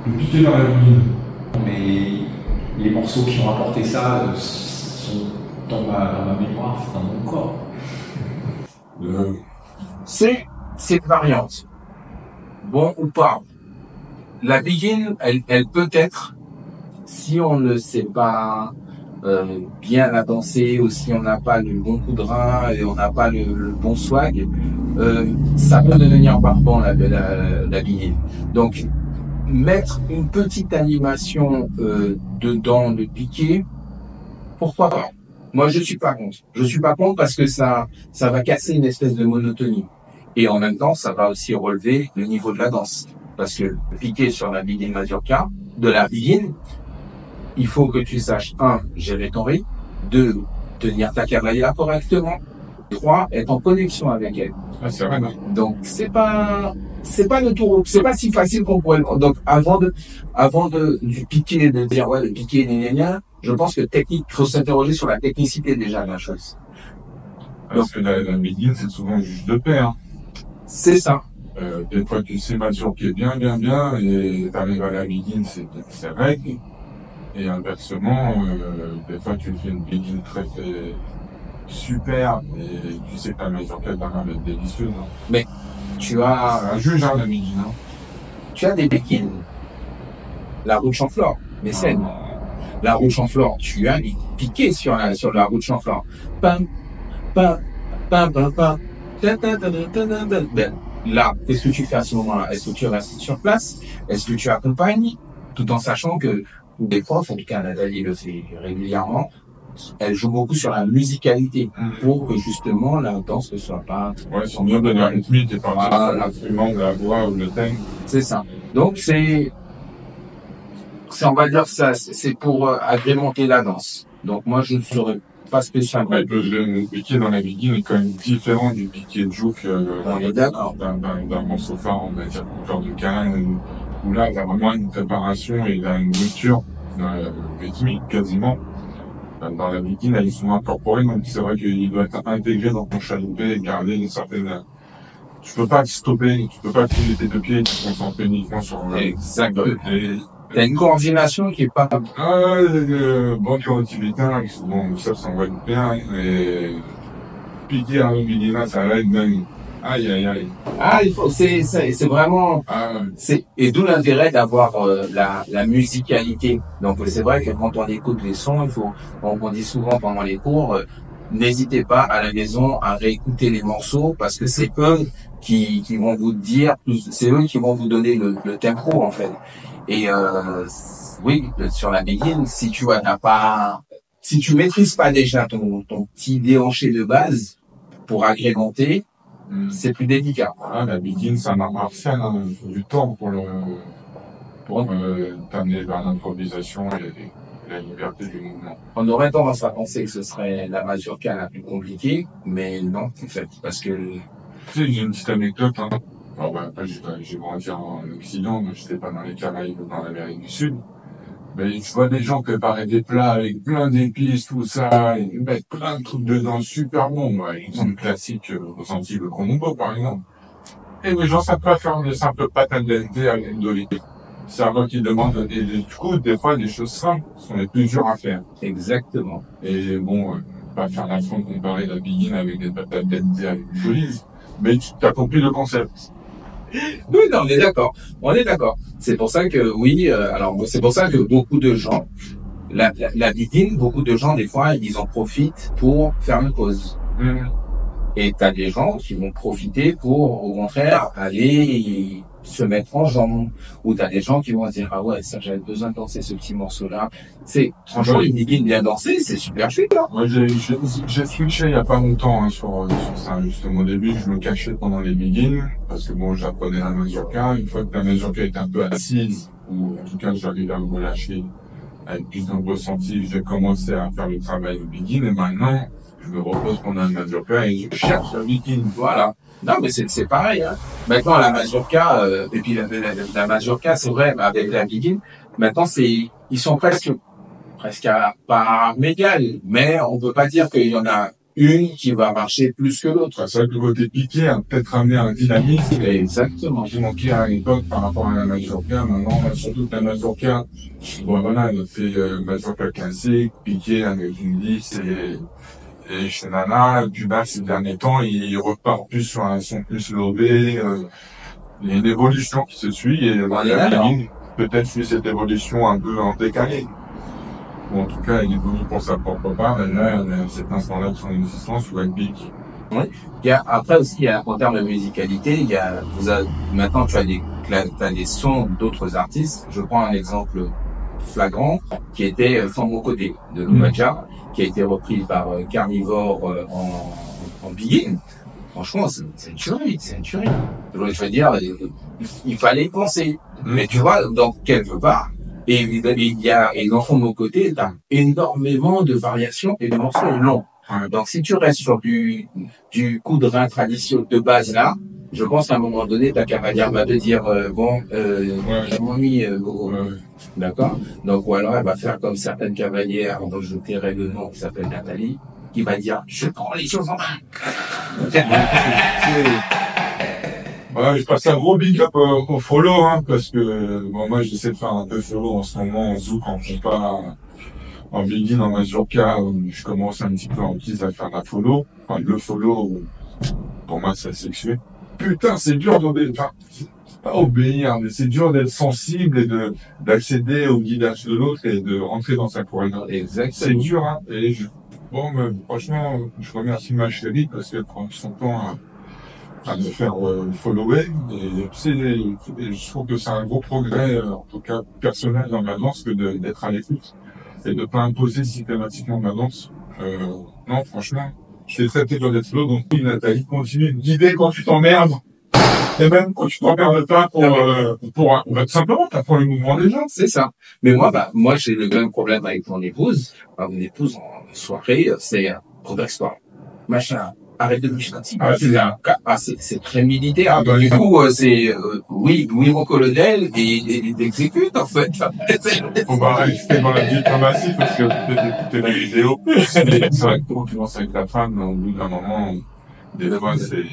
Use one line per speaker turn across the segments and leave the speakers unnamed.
Le piqué dans la bouline.
Mais les morceaux qui ont apporté ça sont dans ma mémoire, dans mon corps.
C'est cette variante. Bon ou pas. La begin, elle peut être, si on ne sait pas bien la danser, ou si on n'a pas le bon coup de rein et on n'a pas le bon swag, ça peut devenir barbant la begin. Donc mettre une petite animation dedans le piqué, pourquoi pas? Moi je suis pas contre. Je suis pas contre parce que ça va casser une espèce de monotonie. Et en même temps, ça va aussi relever le niveau de la danse. Parce que le piqué sur la begin mazurka, de la begin, il faut que tu saches, 1, gérer ton rythme, 2, tenir ta cavalière correctement, 3, être en connexion avec elle.
Ah, c'est vrai, non?
Donc, c'est pas le tour, c'est pas si facile qu'on pourrait le... Donc, avant du piqué, de dire, ouais, le piqué, je pense que technique, faut s'interroger sur la technicité déjà de la chose.
Parce que la begin, c'est souvent juste de paix, hein.
C'est ça.
Des fois, tu sais mazurker bien, et t'arrives à la begin, c'est règle. Et inversement, des fois, tu fais une begin très super, et tu sais que ta mazurka va être délicieuse, hein.
Mais, tu as...
C'est un juge, hein, la begin, hein.
Tu as des begins. La roue de Champflore, mécène. La roue de Champflore, tu as des piquets sur la roue de Champflore. Pam, pam, pam, pam, pam. Ben, là, qu'est-ce que tu fais à ce moment-là? Est-ce que tu restes sur place? Est-ce que tu accompagnes? Tout en sachant que des profs, en tout cas Nathalie le fait régulièrement, elle joue beaucoup sur la musicalité pour que justement la danse ne soit pas...
Ouais, sans bien donner un rythmique et pas l'instrument de la voix ou le thème.
C'est ça. Donc c'est on va dire ça, c'est pour agrémenter la danse. Donc moi je ne serais pas spécialement.
Ouais, le piqué dans la begin est quand même différent du piqué de jouk
on est d'accord.
d'un morceau phare, on va dire, genre de câlin, où là, il y a vraiment une préparation et il a une rupture rythmique quasiment. Dans la begin, elle est souvent incorporée, donc c'est vrai qu'il doit être intégré dans ton chaloupé et garder une certaine... Tu peux pas te stopper, tu peux pas couler tes deux pieds et te concentrer uniquement sur...
Exactement. T'as une coordination qui est pas...
Bonne connectivité, bon, ça s'envoie bien, et piquer à l'ombilina, ça va être même... Aïe.
Ah, il faut, c'est vraiment... Et d'où l'intérêt d'avoir la musicalité. Donc c'est vrai que quand on écoute les sons, on dit souvent pendant les cours, n'hésitez pas à la maison à réécouter les morceaux parce que c'est eux qui vont vous dire, c'est eux qui vont vous donner le tempo en fait. Et oui, sur la begin, si tu maîtrises pas déjà ton petit déhanché de base pour agrémenter, c'est plus délicat.
Ah, la begin, c'est un art martial, hein. Il faut du temps pour t'amener vers l'improvisation et la liberté du mouvement.
On aurait tendance à penser que ce serait la mazurka la plus compliquée, mais non, en fait, parce que...
Tu sais, j'ai une petite anecdote, hein. Alors, après, j'ai grandi en Occident, mais j'étais pas dans les Caraïbes ou dans l'Amérique du Sud. Mais je vois des gens préparer des plats avec plein d'épices, tout ça, et ils mettent plein de trucs dedans super bons. Ouais, ils ont le classique aux Antilles, le Colombo, par exemple. Et les gens savent pas faire des simples pâtes al dente avec d'olive. C'est avant qu'ils demandent, et du coup, des fois, les choses simples sont les plus dures à faire.
Exactement.
Et bon, pas faire l'affront de comparer la begin avec des pâtes al dente avec d'olive. Mais tu as compris le concept.
Oui, non, on est d'accord. C'est pour ça que, oui, alors, c'est pour ça que beaucoup de gens, la begin, beaucoup de gens, des fois, ils en profitent pour faire une pause. Et t'as des gens qui vont profiter pour, au contraire, aller se mettre en jambe. Ou t'as des gens qui vont dire, ah ouais, ça, j'avais besoin de danser ce petit morceau-là. Franchement, une begin bien dansée, c'est super chouette, là.
Moi, j'ai switché il y a pas longtemps, hein, sur ça, justement. Au début, je me cachais pendant les begins, parce que bon, j'apprenais la mazurka. Une fois que la mazurka est un peu assise, ou en tout cas, j'arrive à me relâcher avec plus de ressenti, j'ai commencé à faire le travail de begin, et maintenant, je me repose pendant la mazurka et je cherche la begin.
Voilà. Non, mais c'est pareil, hein. Maintenant, la mazurka, et puis la mazurka, c'est vrai, avec la begin, maintenant, ils sont presque à part égale, mais on peut pas dire qu'il y en a une qui va marcher plus que l'autre.
C'est vrai que le côté piqué a peut-être amené un dynamisme
Exactement.
qui manquait à l'époque par rapport à la Majorca. Maintenant, surtout que la Majorca, bon, voilà, elle a fait Majorca classique, piqué avec une lisse et chez Nana, puis là, ces derniers temps, il repart plus sur un son plus lobé, il y a une évolution qui se suit et
On est là,
peut-être suit cette évolution un peu en décalé. Ou en tout cas, il évolue pour sa propre part, et là, il y a cet instant-là de son existence où elle pique.
Oui. Après aussi, en termes de musicalité, maintenant tu as des sons d'autres artistes. Je prends un exemple flagrant qui était Fambo Côté de Lumaja, qui a été repris par Carnivore en Begin. Franchement, c'est une tuerie, c'est une tuerie. Je veux dire, il fallait penser. Mais tu vois, donc quelque part, et dans Fambo Côté, t'as énormément de variations et de morceaux longs. Donc, si tu restes sur du coup de rein traditionnel de base là, je pense qu'à un moment donné, ta cavalière va te dire, je m'ennuie, Gogo. D'accord? Donc, ou alors, elle va faire comme certaines cavalières, dont je tairai le nom, qui s'appelle Nathalie, qui va dire, je prends les choses en main.
Voilà, je passe un gros big up au follow, hein, parce que, bon, moi, j'essaie de faire un peu follow en ce moment, en zouk, en compas, en begin, en Majorca, je commence un petit peu en guise à faire la follow. Enfin, le follow, pour moi, c'est sexué. Putain, c'est dur d'obéir, enfin, c'est pas obéir, mais c'est dur d'être sensible et d'accéder au guidage de l'autre et de rentrer dans sa chorégraphie.
Exactement.
C'est dur, hein, et franchement, je remercie ma chérie parce qu'elle prend son temps à me faire follower, et tu sais, je trouve que c'est un gros progrès, en tout cas personnel dans ma danse, que d'être à l'écoute et de pas imposer systématiquement ma danse. Non, franchement, c'est très dur d'être là, donc oui, Nathalie, continue de guider quand tu t'emmerdes. Et même quand tu t'emmerdes pas pour tout simplement, t'apprends le mouvement des gens.
C'est ça. Mais moi, j'ai le même problème avec mon épouse. Mon épouse, en soirée, c'est progresse-toi. Machin. Arrête de bouger comme c'est très militaire. Du coup, c'est, oui, mon colonel, et il exécute, en fait.
Faut pas rester dans la diplomatie parce que peut-être écouter la vidéo. C'est vrai que quand tu lances avec ta femme, au bout d'un moment, des fois, c'est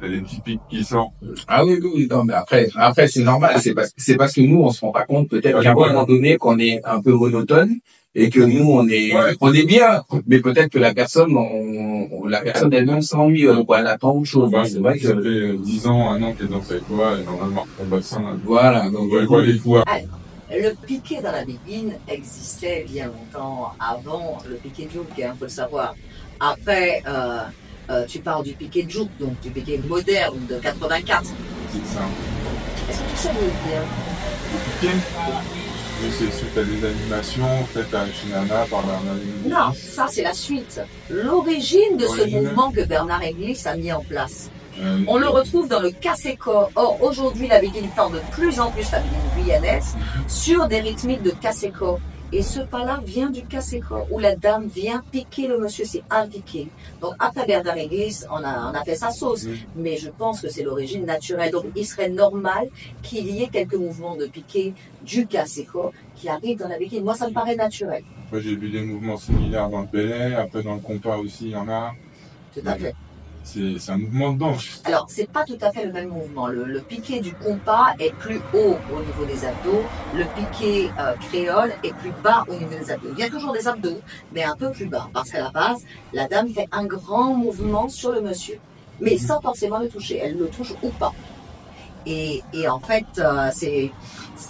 des petits pics qui sortent.
Ah oui, non, mais après, c'est normal. C'est parce que nous, on se rend pas compte, peut-être qu'à un moment donné, qu'on est un peu monotone, et que nous, on est bien. Mais peut-être que la personne elle-même s'ennuie, elle attend autre chose.
C'est vrai que ça fait 10 ans, 1 an qu'elle danse avec toi, et normalement, ton bassin.
Voilà. Donc,
les fois.
Alors, le piqué dans la biguine existait bien longtemps avant le piqué de jouk, il faut le savoir. Après, tu parles du piqué de jouk, donc du piqué moderne de 84.
C'est ça.
Est-ce que tu sais le dire?
Le piqué? Oui, c'est suite à des animations faites à Shinana par Bernard Inglis.
Non, ça c'est la suite. L'origine de ce mouvement que Bernard Inglis a mis en place. On le retrouve dans le Kaseko. Or, aujourd'hui, la biguine tend de plus en plus, la biguine guyanaise, sur des rythmiques de Kaseko. Et ce pas-là vient du Kaseko, où la dame vient piquer le monsieur, c'est un piqué. Donc, après Bernard Inglis, on a fait sa sauce. Mais je pense que c'est l'origine naturelle. Donc, il serait normal qu'il y ait quelques mouvements de piqué du Kaseko qui arrivent dans la biguine. Moi, ça me paraît naturel.
Moi, j'ai vu des mouvements similaires dans le Belay. Après, dans le compas aussi, il y en a.
Tout à fait.
C'est un mouvement de danse.
Alors, c'est pas tout à fait le même mouvement. Le piqué du compas est plus haut au niveau des abdos. Le piqué créole est plus bas au niveau des abdos. Il y a toujours des abdos, mais un peu plus bas. Parce qu'à la base, la dame fait un grand mouvement sur le monsieur, mais sans forcément le toucher. Elle le touche ou pas. Et en fait, c'est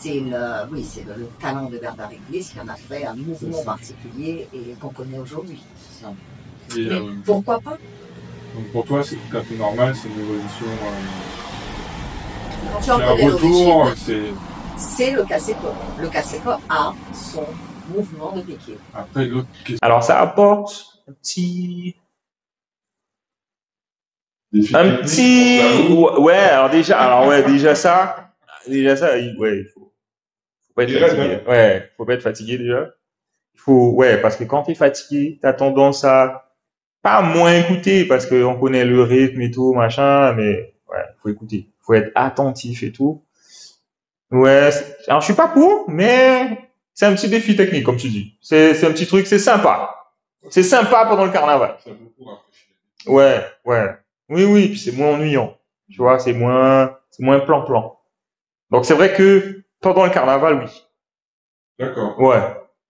le talent de Bernard Inglis qui en a fait un mouvement particulier et qu'on connaît aujourd'hui. Mais pourquoi pas?
Donc pour toi, c'est tout à fait normal, c'est une évolution.
C'est un
retour,
c'est le Kaseko. Le Kaseko a son mouvement de piqué.
Après, l'autre question.
Alors ça apporte un petit, déjà ça, il faut pas être fatigué. Ouais, faut pas être fatigué déjà. Parce que quand tu es fatigué, tu as tendance à pas moins écouter parce qu'on connaît le rythme et tout, machin, mais faut écouter. Faut être attentif et tout. Alors je suis pas pour, mais c'est un petit défi technique, comme tu dis. C'est un petit truc, c'est sympa. C'est sympa pendant le carnaval.
Ça a beaucoup rafraîchi.
Ouais, ouais. Oui, puis c'est moins ennuyant. Tu vois, c'est moins plan-plan. Donc c'est vrai que pendant le carnaval, oui.
D'accord.
Ouais.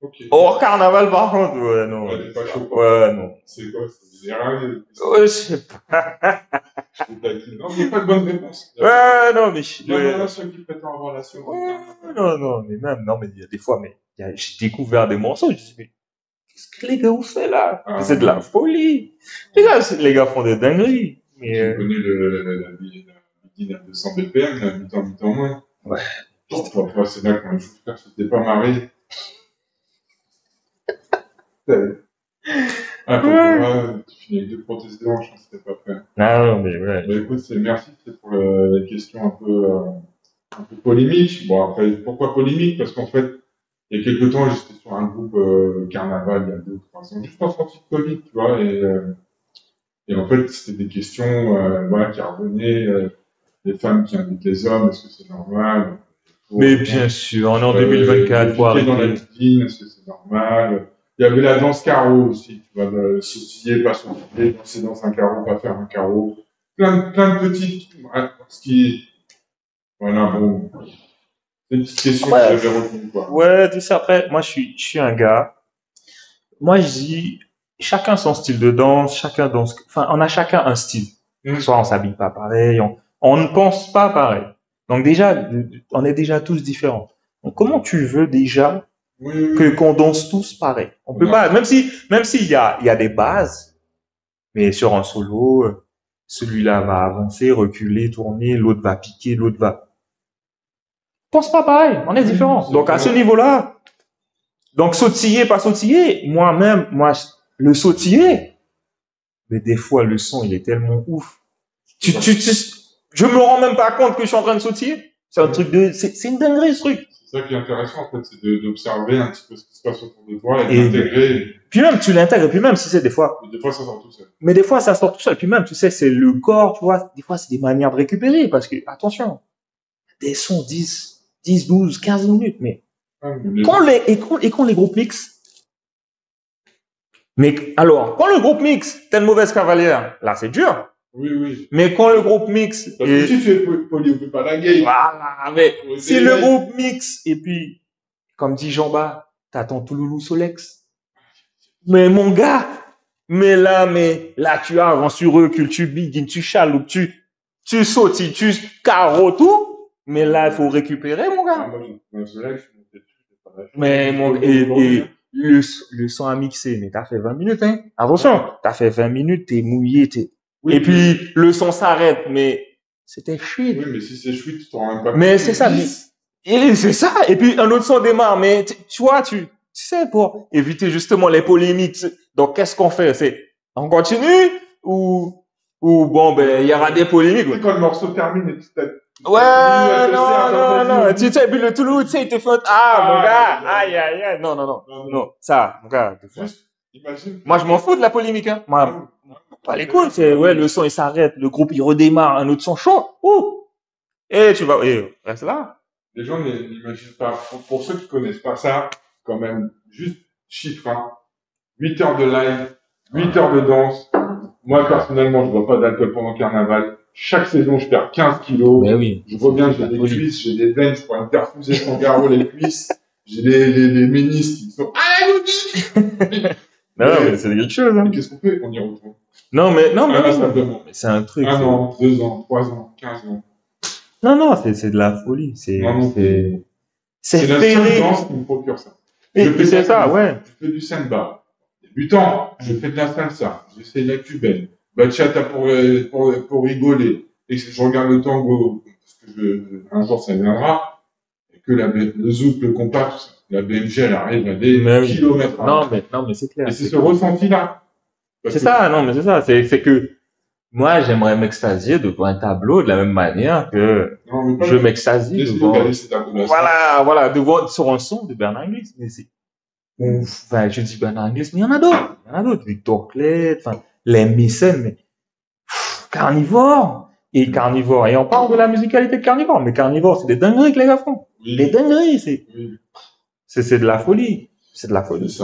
Ok.
Hors carnaval, par contre, ouais, non.
Ouais, t'es pas chaud.
Ouais, non.
C'est quoi? C'est des règles.
Ouais, je sais pas.
Non, mais pas de bonne réponse.
Ouais, non, mais
Il y en a ceux qui prêtent en relation.
Ouais, non, mais même, non, mais il y a des fois, j'ai découvert des morceaux, je dis, mais qu'est-ce que les gars ont fait là?
Ah,
C'est de la folie. Les gars font des dingueries. Mais,
tu connais la Bigin à 200 BPM, la mi-temps moins.
Ouais.
Toi, c'est là quand je frère, c'était pas marié. Ah, tu finis avec 2 prothèses de hanche, c'était pas prêt.
non, mais ouais.
Bah, écoute, merci pour la question un peu polémique. Bon, après, pourquoi polémique? Parce qu'en fait, il y a quelques temps, j'étais sur un groupe carnaval, il y a 2 ou 3 ans, juste en sortie de Covid, tu vois, et en fait, c'était des questions voilà, qui revenaient, les femmes qui invitent les hommes, est-ce que c'est normal?
Mais bien sûr, on est en 2024, faut arrêter.
Dans la cuisine, est-ce que c'est normal? Il y avait la danse carreau aussi, tu vois, sautiller, pas sautiller, danser dans un carreau, pas faire un carreau. Plein de petites, voilà, bon, c'est une petite question que j'avais retenue, quoi.
Ouais, tu sais, après, moi, je suis un gars. Moi, je dis, chacun son style de danse, chacun danse, enfin, on a chacun un style. Soit on s'habille pas pareil, on ne pense pas pareil. Donc déjà, on est déjà tous différents. Donc comment tu veux déjà qu'on danse tous pareil? On peut pas, même s'il y a des bases, mais sur un solo, celui-là va avancer, reculer, tourner, l'autre va piquer, l'autre va. On pense pas pareil, on est différents. Donc à ce niveau-là, donc sautiller, pas sautiller, moi, le sautiller, mais des fois le son il est tellement ouf. Je me rends même pas compte que je suis en train de sautiller. C'est un truc c'est une dinguerie, ce truc.
C'est ça qui est intéressant, en fait, c'est d'observer un petit peu ce qui se passe autour de toi et d'intégrer.
Puis même, tu l'intègres, puis même si c'est des fois.
Mais des fois, ça sort tout seul.
Mais des fois, ça sort tout seul. Puis même, tu sais, c'est le corps, tu vois. Des fois, c'est des manières de récupérer parce que, attention, des sons 10, 12, 15 minutes, mais. Quand les groupes mixent. Mais alors, quand le groupe mixe, t'as une mauvaise cavalière, là, c'est dur.
Oui.
Mais quand le groupe mixe.
Parce que si tu es poli, on peut pas la gay.
Voilà, mais si le groupe mixe, et puis, comme dit Jean-Bas, t'attends Touloulou Solex. Mais mon gars, mais là, tu avances, tu recules, tu biguines, tu chaloupes, tu sautes, tu carreaux, tout. Mais là, il faut récupérer, mon gars. Mais le son à mixer, mais t'as fait 20 minutes, hein. Attention, t'as fait 20 minutes, t'es mouillé, et puis, le son s'arrête, mais c'était chouette.
Oui, mais si c'est chouette, tu t'en rends même pas compte.
Mais c'est ça. Et c'est ça. Et puis, un autre son démarre. Mais tu vois, tu sais, pour éviter justement les polémiques. Donc, qu'est-ce qu'on fait? On continue ou bon, il y aura des polémiques.
C'est quand le morceau termine et tu t'as...
Ouais, non. Tu sais, puis le Toulouse, tu sais, il te fait, mon gars, aïe. Non, ça, mon gars.
Juste, imagine.
Moi, je m'en fous de la polémique, hein. Moi, pas les couilles, le son il s'arrête, le groupe il redémarre, un autre son chaud, et tu vas, reste là.
Les gens n'imaginent pas, pour ceux qui connaissent pas ça, quand même, juste chiffre, 8 heures de live, 8 heures de danse. Moi, personnellement, je bois pas d'alcool pendant le carnaval. Chaque saison, je perds 15 kilos.
Mais oui.
Je reviens, j'ai des cuisses, j'ai des veines, je pourrais me perfuser son garrot les cuisses. J'ai les ménisques qui sont,
non, mais c'est quelque chose, hein.
Qu'est-ce qu'on fait? On y retourne.
Non, mais c'est un truc.
1 an, 2 ans, 3 ans, 15 ans.
Non, c'est de la folie. C'est
la seule danse qui me procure ça.
Et puis c'est ça, ouais.
Je fais du samba. Débutant, je fais de la salsa. J'essaie de la cubaine. Bachata pour rigoler. Et je regarde le tango, parce que un jour ça viendra. Et que le zouk, le compas, tout ça. La BMG, elle arrive à des kilomètres.
Non, mais c'est clair.
Et c'est ce ressenti-là.
C'est ça, non, mais c'est ça. C'est que moi, j'aimerais m'extasier devant un tableau de la même manière que je m'extasie devant. Voilà, sur un son de Bernard Inglis. Mais je dis Bernard Inglis, mais il y en a d'autres. Victor Clay, les Mécènes, mais Carnivore. Et on parle de la musicalité de Carnivore, mais Carnivore, c'est des dingueries que les gars font. Des dingueries, c'est de la folie. C'est de la folie.